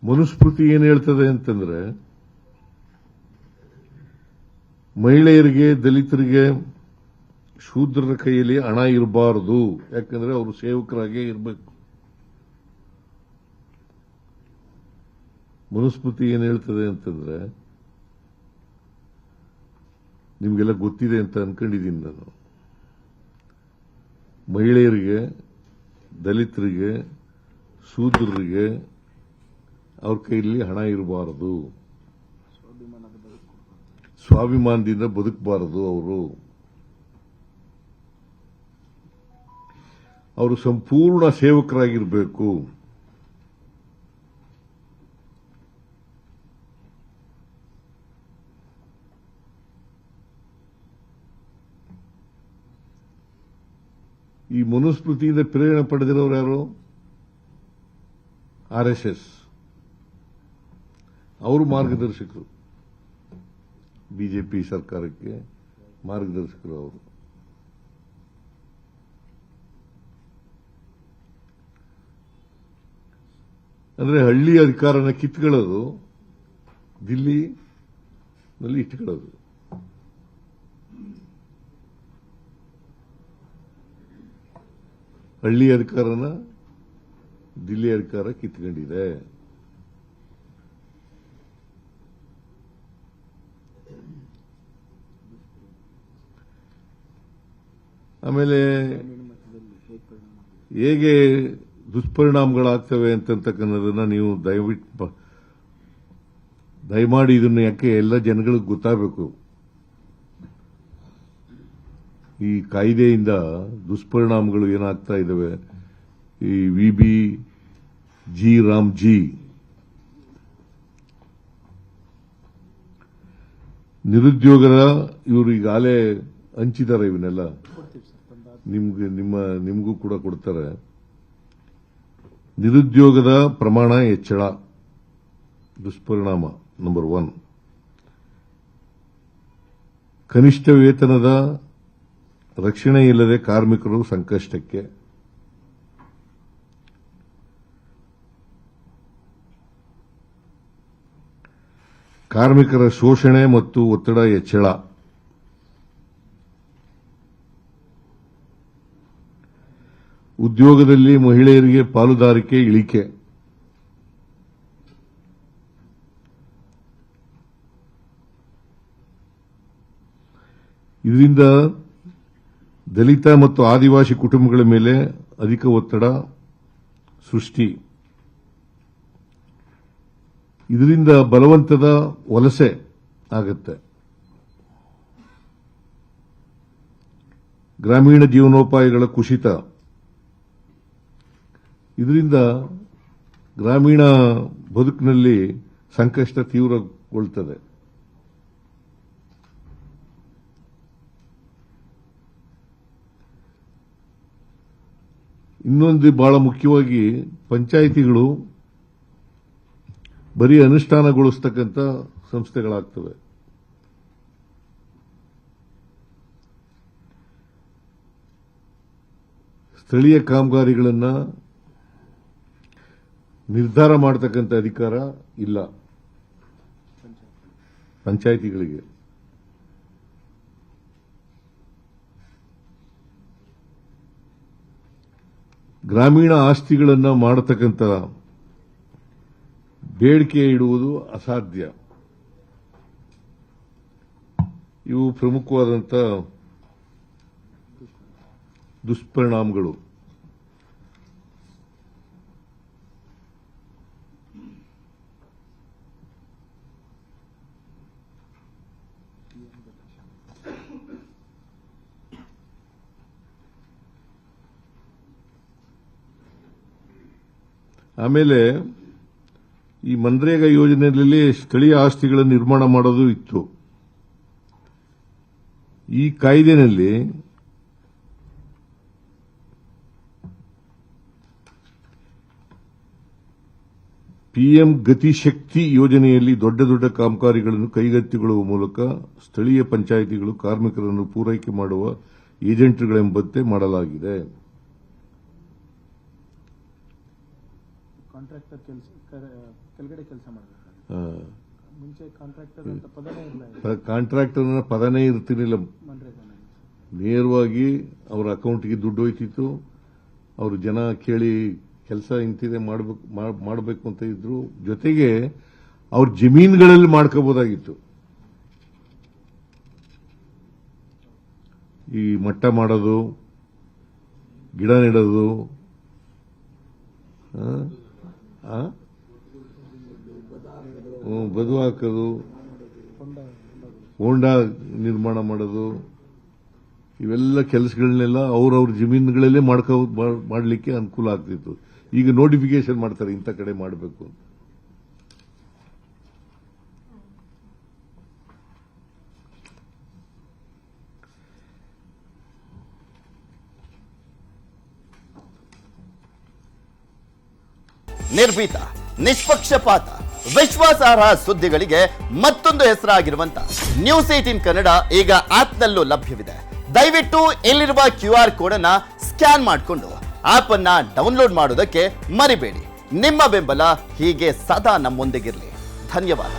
ಮನುಸ್ಮೃತಿ ಏನ್ ಹೇಳ್ತದೆ ಅಂತಂದ್ರೆ, ಮಹಿಳೆಯರಿಗೆ, ದಲಿತರಿಗೆ, ಶೂದ್ರರ ಕೈಯಲ್ಲಿ ಹಣ ಇರಬಾರದು. ಯಾಕಂದ್ರೆ ಅವರು ಸೇವಕರಾಗೇ ಇರಬೇಕು. ಮನುಸ್ಮೃತಿ ಏನ್ ಹೇಳ್ತದೆ ಅಂತಂದ್ರೆ, ನಿಮಗೆಲ್ಲ ಗೊತ್ತಿದೆ ಅಂತ ಅನ್ಕೊಂಡಿದ್ದೀನಿ ನಾನು. ಮಹಿಳೆಯರಿಗೆ, ದಲಿತರಿಗೆ, ಶೂದ್ರರಿಗೆ ಅವ್ರ ಕೈಯಲ್ಲಿ ಹಣ ಇರಬಾರದು, ಸ್ವಾಭಿಮಾನದಿಂದ ಬದುಕಬಾರದು. ಅವರು ಸಂಪೂರ್ಣ ಸೇವಕರಾಗಿರಬೇಕು. ಈ ಮನುಸ್ಮೃತಿಯಿಂದ ಪ್ರೇರಣೆ ಪಡೆದಿರೋರು ಯಾರು? RSS. ಅವರು ಮಾರ್ಗದರ್ಶಕರು, ಬಿಜೆಪಿ ಸರ್ಕಾರಕ್ಕೆ ಮಾರ್ಗದರ್ಶಕರು ಅವರು. ಅಂದ್ರೆ ಹಳ್ಳಿ ಅಧಿಕಾರನ ಕಿತ್ಕೊಳ್ಳೋದು, ದಿಲ್ಲಿನಲ್ಲಿ ಇಟ್ಕೊಳ್ಳೋದು. ಹಳ್ಳಿ ಅಧಿಕಾರನ ದಿಲ್ಲಿ ಅಧಿಕಾರ ಕಿತ್ಕೊಂಡಿದೆ. ಆಮೇಲೆ ಹೇಗೆ ದುಷ್ಪರಿಣಾಮಗಳಾಗ್ತವೆ ಅಂತಕ್ಕನ್ನೋದನ್ನ ನೀವು ದಯಮಾಡಿ ಇದನ್ನು ಯಾಕೆ ಎಲ್ಲ ಜನಗಳಿಗೆ ಗೊತ್ತಾಗಬೇಕು. ಈ ಕಾಯ್ದೆಯಿಂದ ದುಷ್ಪರಿಣಾಮಗಳು ಏನಾಗ್ತಾ ಇದ್ದಾವೆ. ಈ VB ರಾಮ್ಜಿ ನಿರುದ್ಯೋಗದ ಇವರು ಈಗಾಗಲೇ ಹಂಚಿದ್ದಾರೆ. ಇವನ್ನೆಲ್ಲ ನಿಮಗೂ ಕೂಡ ಕೊಡ್ತಾರೆ. ನಿರುದ್ಯೋಗದ ಪ್ರಮಾಣ ಹೆಚ್ಚಳ ದುಷ್ಪರಿಣಾಮ ನಂಬರ್ 1. ಕನಿಷ್ಠ ವೇತನದ ರಕ್ಷಣೆ ಇಲ್ಲದೆ ಕಾರ್ಮಿಕರು ಸಂಕಷ್ಟಕ್ಕೆ. ಕಾರ್ಮಿಕರ ಶೋಷಣೆ ಮತ್ತು ಒತ್ತಡ ಹೆಚ್ಚಳ. ಉದ್ಯೋಗದಲ್ಲಿ ಮಹಿಳೆಯರಿಗೆ ಪಾಲುದಾರಿಕೆ ಇಳಿಕೆ. ಇದರಿಂದ ದಲಿತ ಮತ್ತು ಆದಿವಾಸಿ ಕುಟುಂಬಗಳ ಮೇಲೆ ಅಧಿಕ ಒತ್ತಡ ಸೃಷ್ಟಿ. ಇದರಿಂದ ಬಲವಂತದ ವಲಸೆ ಆಗುತ್ತೆ. ಗ್ರಾಮೀಣ ಜೀವನೋಪಾಯಗಳ ಕುಸಿತ. ಇದರಿಂದ ಗ್ರಾಮೀಣ ಬದುಕಿನಲ್ಲಿ ಸಂಕಷ್ಟ ತೀವ್ರಗೊಳ್ಳುತ್ತದೆ. ಇನ್ನೊಂದು ಬಹಳ ಮುಖ್ಯವಾಗಿ ಪಂಚಾಯಿತಿಗಳು ಬರೀ ಅನುಷ್ಠಾನಗೊಳಿಸತಕ್ಕಂಥ ಸಂಸ್ಥೆಗಳಾಗ್ತವೆ. ಸ್ಥಳೀಯ ಕಾಮಗಾರಿಗಳನ್ನು ನಿರ್ಧಾರ ಮಾಡತಕ್ಕಂಥ ಅಧಿಕಾರ ಇಲ್ಲ ಪಂಚಾಯಿತಿಗಳಿಗೆ. ಗ್ರಾಮೀಣ ಆಸ್ತಿಗಳನ್ನು ಮಾಡತಕ್ಕಂಥ ಬೇಡಿಕೆ ಇಡುವುದು ಅಸಾಧ್ಯ. ಇವು ಪ್ರಮುಖವಾದಂಥ ದುಷ್ಪರಿಣಾಮಗಳು. ಆಮೇಲೆ ಈ ಮನ್ರೇಗಾ ಯೋಜನೆಯಲ್ಲಿ ಸ್ಥಳೀಯ ಆಸ್ತಿಗಳನ್ನು ನಿರ್ಮಾಣ ಮಾಡೋದು ಇತ್ತು. ಈ ಕಾಯ್ದೆನಲ್ಲಿ PM ಗತಿಶಕ್ತಿ ಯೋಜನೆಯಲ್ಲಿ ದೊಡ್ಡ ದೊಡ್ಡ ಕಾಮಗಾರಿಗಳನ್ನು ಕೈಗೆತ್ತಿಕೊಳ್ಳುವ ಮೂಲಕ ಸ್ಥಳೀಯ ಪಂಚಾಯಿತಿಗಳು ಕಾರ್ಮಿಕರನ್ನು ಪೂರೈಕೆ ಮಾಡುವ ಏಜೆಂಟ್ಗಳೆಂಬಂತೆ ಮಾಡಲಾಗಿದೆ. ಕಾಂಟ್ರಾಕ್ಟರ್ ಕೆಳಗಡೆ ಕೆಲಸ ಮಾಡಬೇಕು. ಆ, ಮುಂಚೆ ಕಾಂಟ್ರಾಕ್ಟರ್ ಅಂತ ಪದನೇ ಇಲ್ಲ ಕಾಂಟ್ರಾಕ್ಟರ್ನ ಪದನೇ ಇರ್ತಿರ್ಲಿಲ್ಲ. ಮನ್ರೇಗಾನಲ್ಲಿ. ನೇರವಾಗಿ ಅವ್ರ ಅಕೌಂಟ್ಗೆ ದುಡ್ಡು ಹೋಯ್ತಿತ್ತು. ಅವರು ಜನ ಕೇಳಿ ಕೆಲಸ ಇಂತಿದೆ ಮಾಡಬೇಕು ಅಂತ ಇದ್ರು. ಜೊತೆಗೆ ಅವ್ರ ಜಮೀನುಗಳಲ್ಲಿ ಮಾಡ್ಕೋಬಹುದಾಗಿತ್ತು. ಈ ಮಟ್ಟ ಮಾಡೋದು, ಗಿಡ ನೆಡೋದು, ಬದು ಹಾಕೋದು, ಹೋಂಡಾ ನಿರ್ಮಾಣ ಮಾಡೋದು, ಇವೆಲ್ಲ ಕೆಲಸಗಳನ್ನೆಲ್ಲ ಅವ್ರವ್ರ ಜಮೀನುಗಳಲ್ಲೇ ಮಾಡಲಿಕ್ಕೆ ಅನುಕೂಲ ಆಗ್ತಿತ್ತು. ಈಗ ನೋಟಿಫಿಕೇಶನ್ ಮಾಡ್ತಾರೆ ಇಂಥ ಕಡೆ ಮಾಡಬೇಕು ಅಂತ. ನಿರ್ಭೀತ, ನಿಷ್ಪಕ್ಷಪಾತ, ವಿಶ್ವಾಸಾರ್ಹ ಸುದ್ದಿಗಳಿಗೆ ಮತ್ತೊಂದು ಹೆಸರಾಗಿರುವಂತ ನ್ಯೂಸ್ 18 ಕನ್ನಡ ಈಗ ಆಪ್ನಲ್ಲೂ ಲಭ್ಯವಿದೆ. ದಯವಿಟ್ಟು ಇಲ್ಲಿರುವ QR ಕೋಡ್ ಅನ್ನ ಸ್ಕ್ಯಾನ್ ಮಾಡಿಕೊಂಡು ಆಪ್ ಅನ್ನ ಡೌನ್ಲೋಡ್ ಮಾಡೋದಕ್ಕೆ ಮರಿಬೇಡಿ. ನಿಮ್ಮ ಬೆಂಬಲ ಹೀಗೆ ಸದಾ ನಮ್ಮೊಂದಿಗಿರಲಿ. ಧನ್ಯವಾದ.